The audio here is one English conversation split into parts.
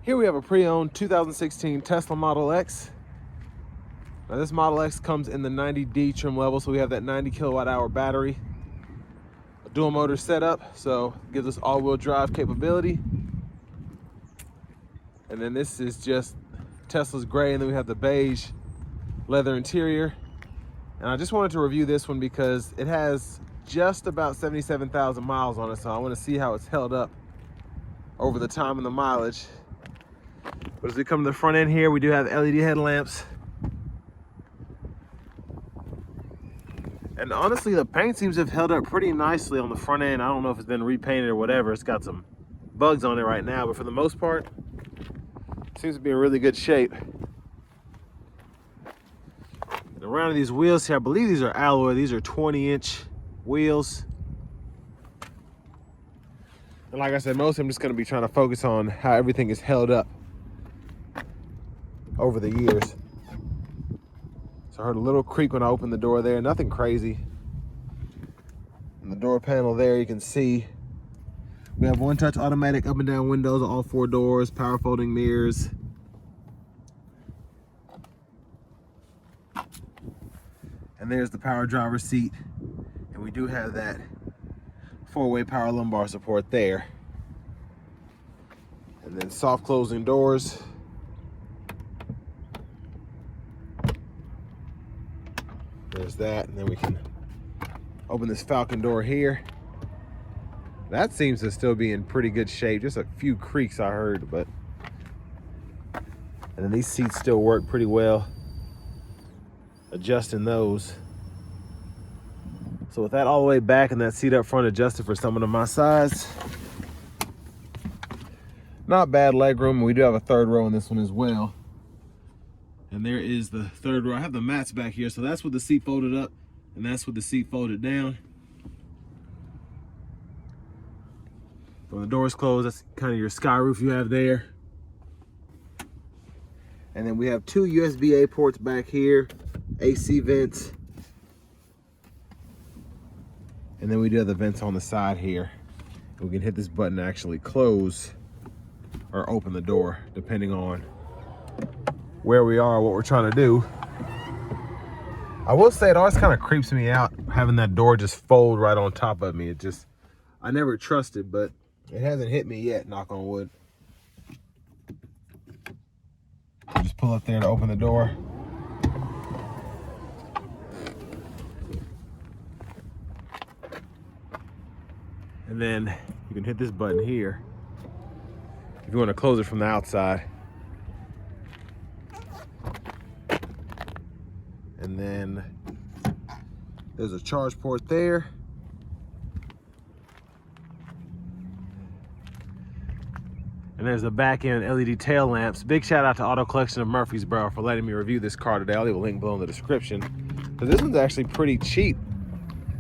Here we have a pre-owned 2016 Tesla Model X. Now this Model X comes in the 90D trim level, so we have that 90 kilowatt hour battery. A dual motor setup, so it gives us all-wheel drive capability. And then this is just Tesla's gray, and then we have the beige leather interior. And I just wanted to review this one because it has just about 77,000 miles on it, so I want to see how it's held up over the time and the mileage. But as we come to the front end here, we do have LED headlamps. And honestly, the paint seems to have held up pretty nicely on the front end. I don't know if it's been repainted or whatever. It's got some bugs on it right now, but for the most part, it seems to be in really good shape. And around these wheels here, I believe these are alloy. These are 20-inch wheels. And like I said, mostly I'm just going to be trying to focus on how everything is held up over the years. So I heard a little creak when I opened the door there, nothing crazy. And the door panel there, you can see we have one-touch automatic up and down windows on all four doors, power folding mirrors. And there's the power driver's seat. And we do have that four-way power lumbar support there. And then soft closing doors. There's that, and then we can open this Falcon door here. That seems to still be in pretty good shape. Just a few creaks I heard, but. And then these seats still work pretty well. Adjusting those. So with that all the way back and that seat up front adjusted for someone of my size. Not bad leg room. We do have a third row in this one as well. And there is the third row. I have the mats back here, so that's with the seat folded up, and that's with the seat folded down. When the doors close, that's kind of your sky roof you have there. And then we have two USB-A ports back here, AC vents. And then we do have the vents on the side here. We can hit this button to actually close or open the door, depending on where we are, what we're trying to do. I will say it always kind of creeps me out having that door just fold right on top of me. It just, I never trusted, but it hasn't hit me yet, knock on wood. Just pull up there to open the door. And then you can hit this button here if you want to close it from the outside. And then there's a charge port there. And there's the back end LED tail lamps. Big shout out to Auto Collection of Murfreesboro for letting me review this car today. I'll leave a link below in the description. But this one's actually pretty cheap.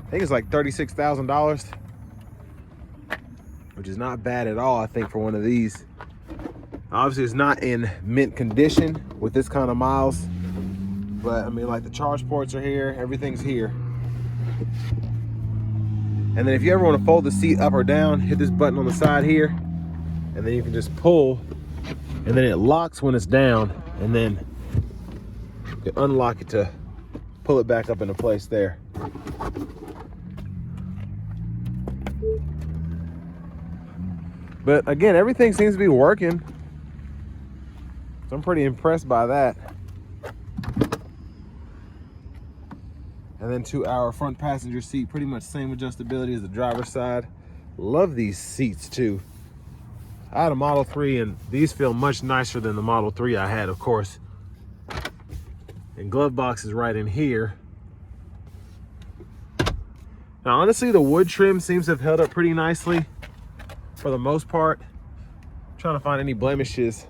I think it's like $36,000, which is not bad at all, I think, for one of these. Obviously, it's not in mint condition with this kind of miles. But I mean, like, the charge ports are here, everything's here. And then if you ever want to fold the seat up or down, hit this button on the side here, and then you can just pull, and then it locks when it's down, and then you can unlock it to pull it back up into place there. But again, everything seems to be working, so I'm pretty impressed by that. And then to our front passenger seat, pretty much same adjustability as the driver's side. Love these seats too. I had a Model 3 and these feel much nicer than the Model 3 I had, of course. And glove box is right in here. Now honestly, the wood trim seems to have held up pretty nicely for the most part. I'm trying to find any blemishes.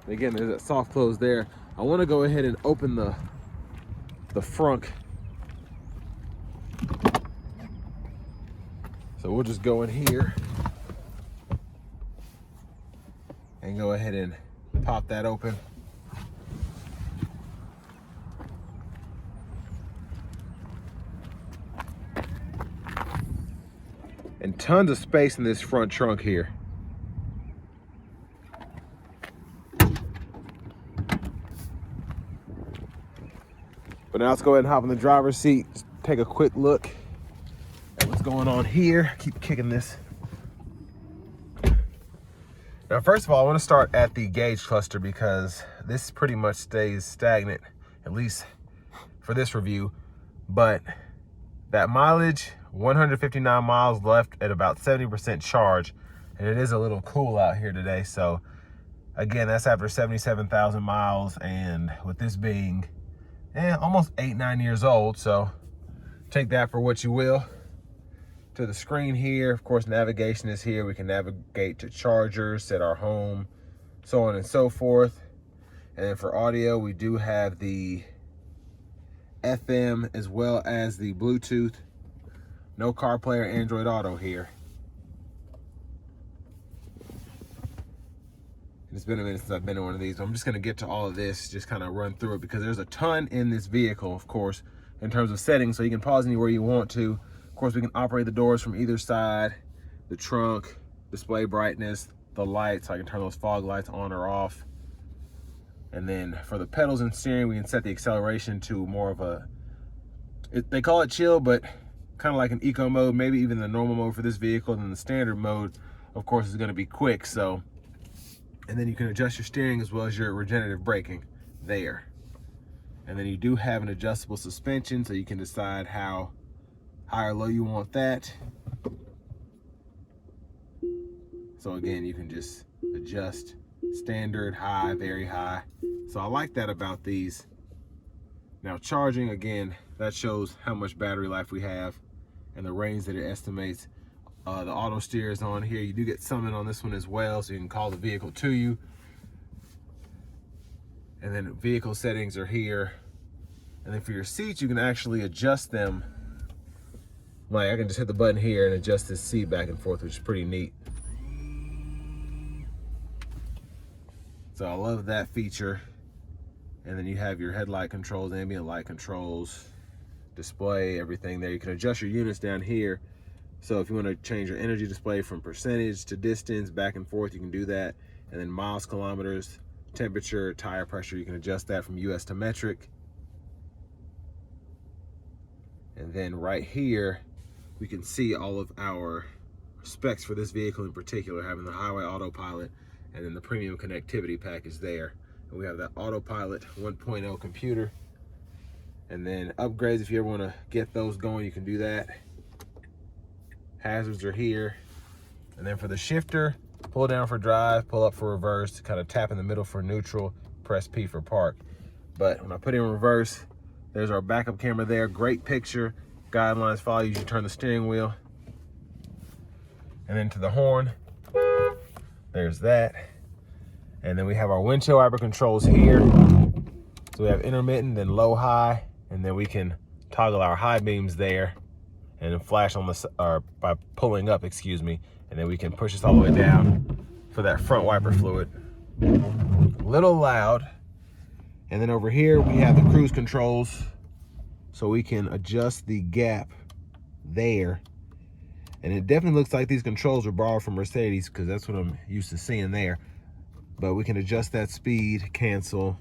Again, there's that soft close there. I want to go ahead and open the frunk. So we'll just go in here and go ahead and pop that open. And tons of space in this front trunk here. But now let's go ahead and hop in the driver's seat, just take a quick look at what's going on here. Keep kicking this. Now, first of all, I want to start at the gauge cluster because this pretty much stays stagnant, at least for this review. But that mileage, 159 miles left at about 70% charge, and it is a little cool out here today. So again, that's after 77,000 miles, and with this being almost 8-9 years old, so take that for what you will. To the screen here, of course, navigation is here. We can navigate to chargers, set our home, so on and so forth. And then for audio, we do have the FM as well as the Bluetooth. No CarPlay or Android Auto here. It's been a minute since I've been in one of these. I'm just gonna get to all of this, just kind of run through it because there's a ton in this vehicle, of course, in terms of settings, so you can pause anywhere you want to. Of course, we can operate the doors from either side, the trunk, display brightness, the lights. I can turn those fog lights on or off. And then for the pedals and steering, we can set the acceleration to more of a, they call it chill, but kind of like an eco mode, maybe even the normal mode for this vehicle. And then the standard mode, of course, is gonna be quick. So, and then you can adjust your steering as well as your regenerative braking there. And then you do have an adjustable suspension, so you can decide how high or low you want that. So again, you can just adjust standard, high, very high. So I like that about these. Now charging, again, that shows how much battery life we have and the range that it estimates. The auto steer is on here. You do get summon on this one as well, so you can call the vehicle to you. And then vehicle settings are here. And then for your seats, you can actually adjust them. Like I can just hit the button here and adjust this seat back and forth, which is pretty neat. So I love that feature. And then you have your headlight controls, ambient light controls, display, everything there. You can adjust your units down here. So if you want to change your energy display from percentage to distance, back and forth, you can do that. And then miles, kilometers, temperature, tire pressure, you can adjust that from US to metric. And then right here, we can see all of our specs for this vehicle in particular, having the highway autopilot and then the premium connectivity package there. And we have that autopilot 1.0 computer. And then upgrades, if you ever want to get those going, you can do that. Hazards are here. And then for the shifter, pull down for drive, pull up for reverse, kind of tap in the middle for neutral, press P for park. But when I put in reverse, there's our backup camera there. Great picture. Guidelines follow you. You turn the steering wheel. And then to the horn, there's that. And then we have our windshield wiper controls here. So we have intermittent, then low, high, and then we can toggle our high beams there and then flash on the, or by pulling up, excuse me. And then we can push this all the way down for that front wiper fluid. Little loud. And then over here, we have the cruise controls. So we can adjust the gap there. And it definitely looks like these controls were borrowed from Mercedes because that's what I'm used to seeing there. But we can adjust that speed, cancel,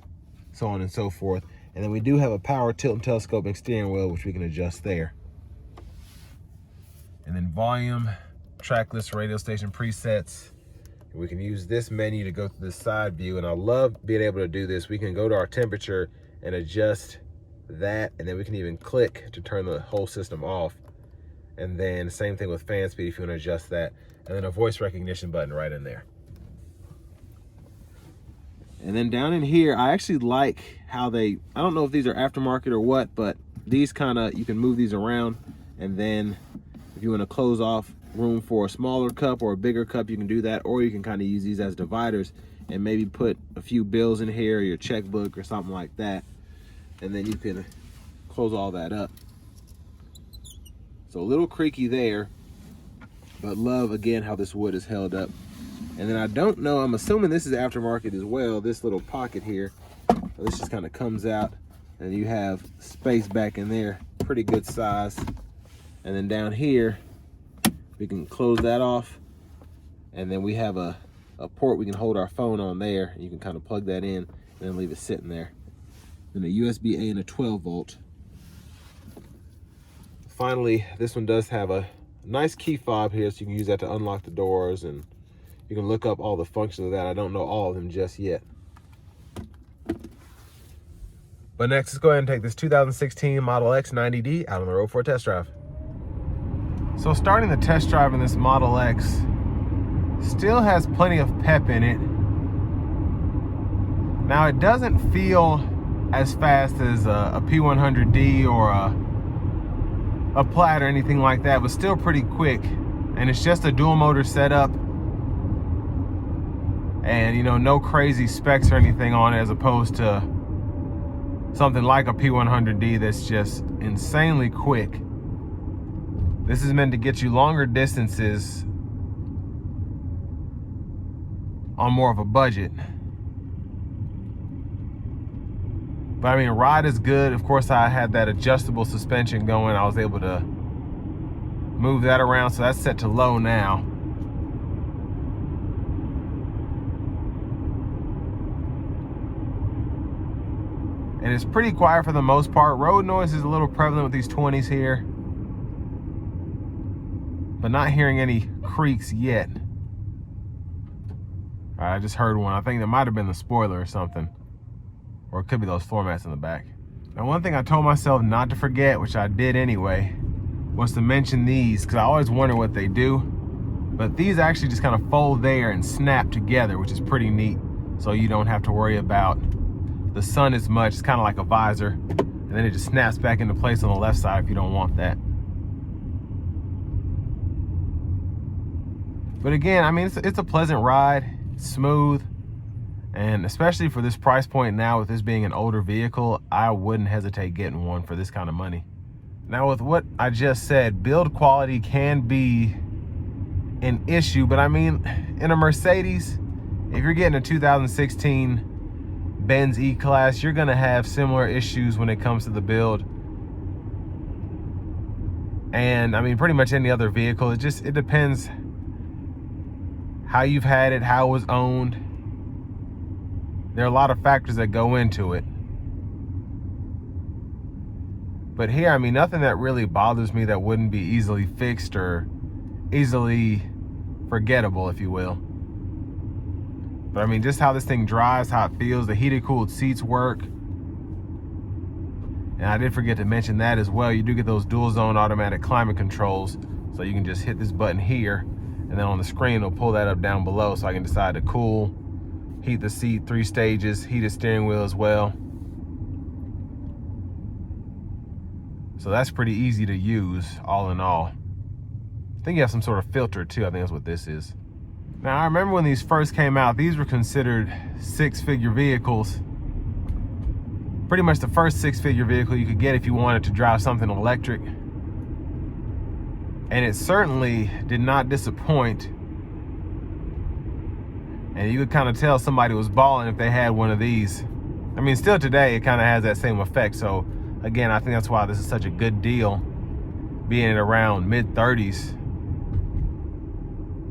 so on and so forth. And then we do have a power tilt and telescoping steering wheel, which we can adjust there. And then volume, track list, radio station presets. We can use this menu to go to the side view. And I love being able to do this. We can go to our temperature and adjust that, and then we can even click to turn the whole system off. And then same thing with fan speed if you want to adjust that, and then a voice recognition button right in there. And then down in here, I actually like how they, I don't know if these are aftermarket or what, but these kind of, you can move these around, and then if you want to close off room for a smaller cup or a bigger cup, you can do that, or you can kind of use these as dividers and maybe put a few bills in here, or your checkbook or something like that. And then you can close all that up. So a little creaky there, but love again how this wood is held up. And then I don't know, I'm assuming this is aftermarket as well, this little pocket here. So this just kind of comes out and you have space back in there, pretty good size. And then down here, we can close that off. And then we have a port we can hold our phone on there. You can kind of plug that in and then leave it sitting there. Then a USB-A and a 12 volt. Finally, this one does have a nice key fob here, so you can use that to unlock the doors, and you can look up all the functions of that. I don't know all of them just yet. But next, let's go ahead and take this 2016 Model X 90D out on the road for a test drive. So starting the test drive in this Model X still has plenty of pep in it. Now it doesn't feel as fast as a P100D or a Plaid or anything like that, but still pretty quick. And it's just a dual motor setup, and you know, no crazy specs or anything on it, as opposed to something like a P100D that's just insanely quick. This is meant to get you longer distances on more of a budget. But I mean, ride is good. Of course, I had that adjustable suspension going. I was able to move that around, so that's set to low now. And it's pretty quiet for the most part. Road noise is a little prevalent with these 20s here, but not hearing any creaks yet. All right, I just heard one. I think that might have been the spoiler or something, or it could be those floor mats in the back. Now, one thing I told myself not to forget, which I did anyway, was to mention these, because I always wonder what they do. But these actually just kind of fold there and snap together, which is pretty neat. So you don't have to worry about the sun as much. It's kind of like a visor, and then it just snaps back into place on the left side if you don't want that. But again, I mean, it's a pleasant ride. It's smooth, and especially for this price point now, with this being an older vehicle, I wouldn't hesitate getting one for this kind of money. Now, with what I just said, build quality can be an issue, but I mean, in a Mercedes, if you're getting a 2016 Benz E-Class, you're gonna have similar issues when it comes to the build. And I mean, pretty much any other vehicle, it depends how you've had it, how it was owned. There are a lot of factors that go into it. But here, I mean, nothing that really bothers me that wouldn't be easily fixed or easily forgettable, if you will. But I mean, just how this thing drives, how it feels, the heated cooled seats work. And I did forget to mention that as well. You do get those dual zone automatic climate controls. So you can just hit this button here, and then on the screen, it'll pull that up down below, so I can decide to cool, heat the seat, 3 stages, heated steering wheel as well. So that's pretty easy to use, all in all. I think you have some sort of filter too. I think that's what this is. Now, I remember when these first came out, these were considered 6-figure vehicles. Pretty much the first 6-figure vehicle you could get if you wanted to drive something electric. And it certainly did not disappoint. And you could kind of tell somebody was balling if they had one of these. I mean, still today, it kind of has that same effect. So again, I think that's why this is such a good deal, being at around mid-30s.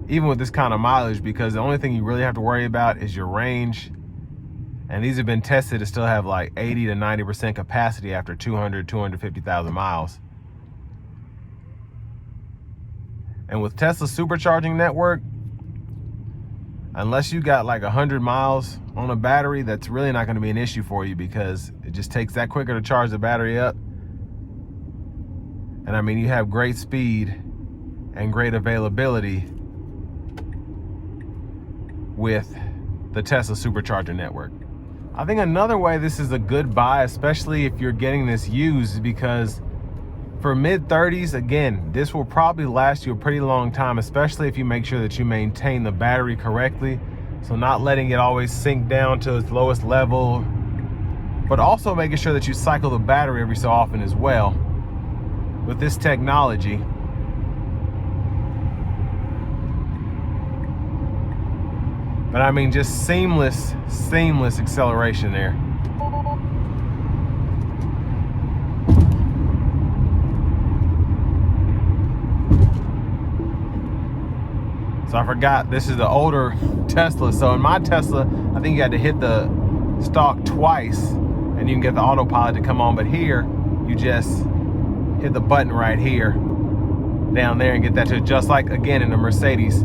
Even with this kind of mileage, because the only thing you really have to worry about is your range. And these have been tested to still have like 80 to 90% capacity after 250,000 miles. And with Tesla's supercharging network, unless you got like 100 miles on a battery, that's really not going to be an issue for you, because it just takes that quicker to charge the battery up. And I mean, you have great speed and great availability with the Tesla supercharger network. I think another way this is a good buy, especially if you're getting this used, is because for mid-30s, again, this will probably last you a pretty long time, especially if you make sure that you maintain the battery correctly. So not letting it always sink down to its lowest level, but also making sure that you cycle the battery every so often as well with this technology. But I mean, just seamless acceleration there. So I forgot, this is the older Tesla. So in my Tesla, I think you had to hit the stalk twice and you can get the autopilot to come on. But here, you just hit the button right here down there and get that to adjust like again in the Mercedes.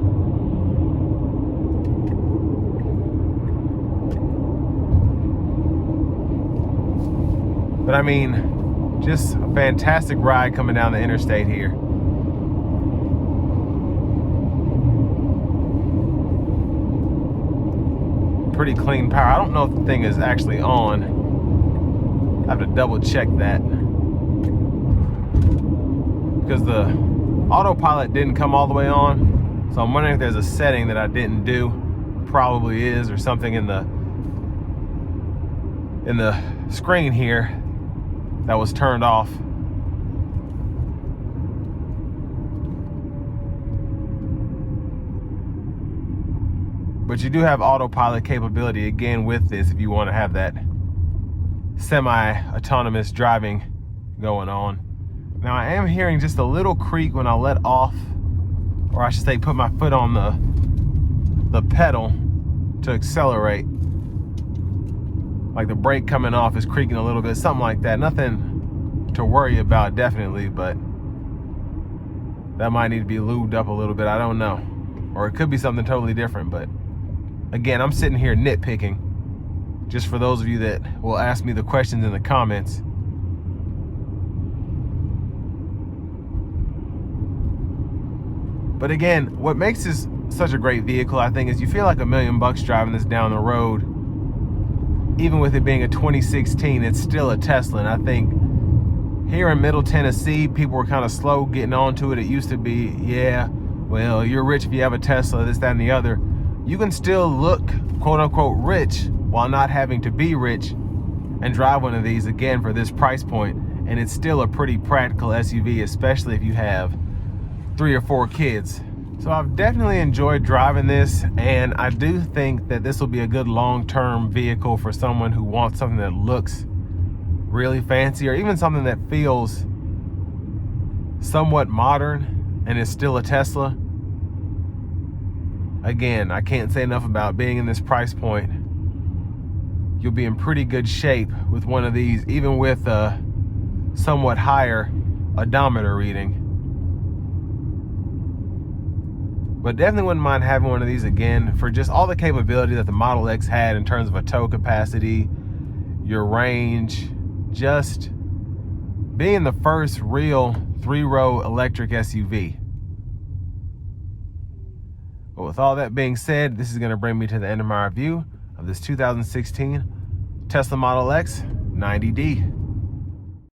But I mean, just a fantastic ride coming down the interstate here. Pretty clean power. I don't know if the thing is actually on. I have to double check that, because the autopilot didn't come all the way on. So I'm wondering if there's a setting that I didn't do. Probably is, or something in the screen here that was turned off. But you do have autopilot capability again with this if you want to have that semi-autonomous driving going on. Now I am hearing just a little creak when I let off, or I should say put my foot on the pedal to accelerate. Like the brake coming off is creaking a little bit, something like that. Nothing to worry about definitely, but that might need to be lubed up a little bit. I don't know. Or it could be something totally different, but again, I'm sitting here nitpicking, just for those of you that will ask me the questions in the comments. But again, what makes this such a great vehicle, I think, is you feel like $1 million driving this down the road. Even with it being a 2016, it's still a Tesla. And I think here in Middle Tennessee, people were kind of slow getting onto it. It used to be, yeah, well, you're rich if you have a Tesla, this, that, and the other. You can still look, quote unquote, rich while not having to be rich and drive one of these, again, for this price point. And it's still a pretty practical SUV, especially if you have 3 or 4 kids. So I've definitely enjoyed driving this, and I do think that this will be a good long-term vehicle for someone who wants something that looks really fancy, or even something that feels somewhat modern and is still a Tesla. Again, I can't say enough about being in this price point. You'll be in pretty good shape with one of these, even with a somewhat higher odometer reading. But definitely wouldn't mind having one of these again for just all the capability that the Model X had in terms of a tow capacity, your range, just being the first real 3-row electric SUV. But with all that being said, this is going to bring me to the end of my review of this 2016 Tesla Model X 90D.